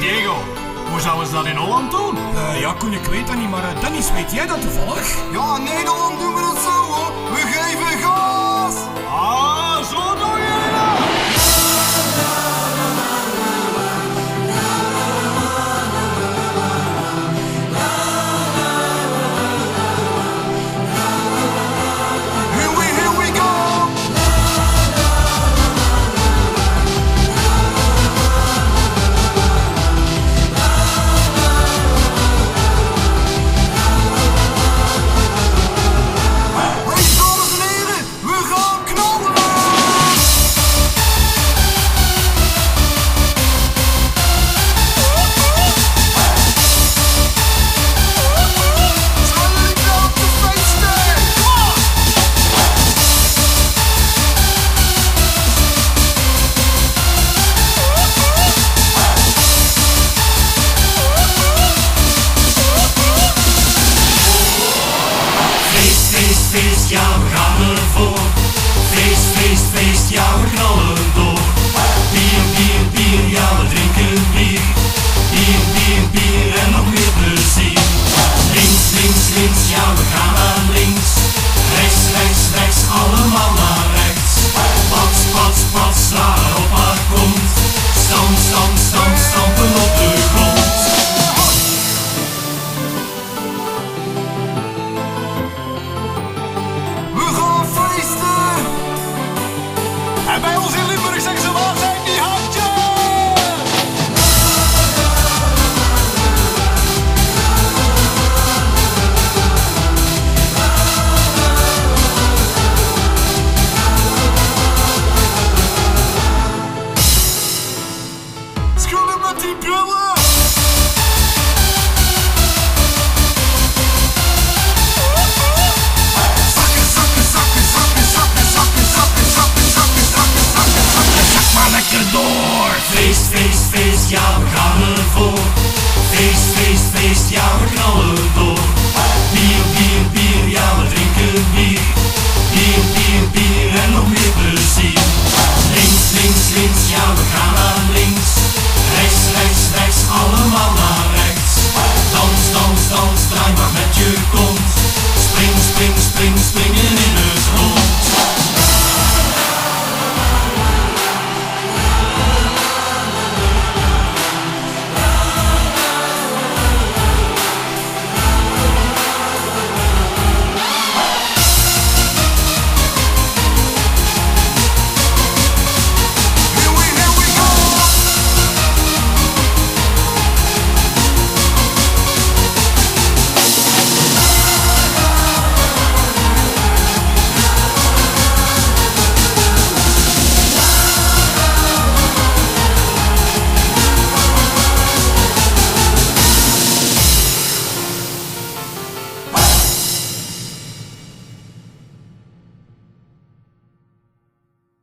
Diego, hoe zouden ze dat in Holland doen? Ja, Koen, ik weet dat niet, maar Dennis, weet jij dat toevallig? Ja, in Nederland doen we dat zo hoor. We geven gas. Ah, zo doe je dat! Here we go. Hey, dames en heren, we gaan knallen. Zijn jullie klaar om te feesten? Kom on. Feest, feest, feest, ja we gaan ervoor. Feest, feest, feest, ja we knallen door. Bier, bier, bier, ja we drinken bier. Bier, bier, bier en nog meer plezier. Links, links, links, ja we gaan naar links. Rechts, rechts, rechts, allemaal naar rechts. Pats, pats, pats, slaan op haar kont. Stamp, stamp, stamp, stampen op de grond. We gaan feesten. En bij ons in Limburg zeggen ze, waar zijn die handjes? Schudden met die brillen. Zakken, zakken, zakken, zakken, zakken, zakken, zakken, zakken, zakken, zakken, zakken, zakken, zak maar lekker door. Feest, feest, feest, ja we gaan ervoor. Feest, feest, feest, ja we knallen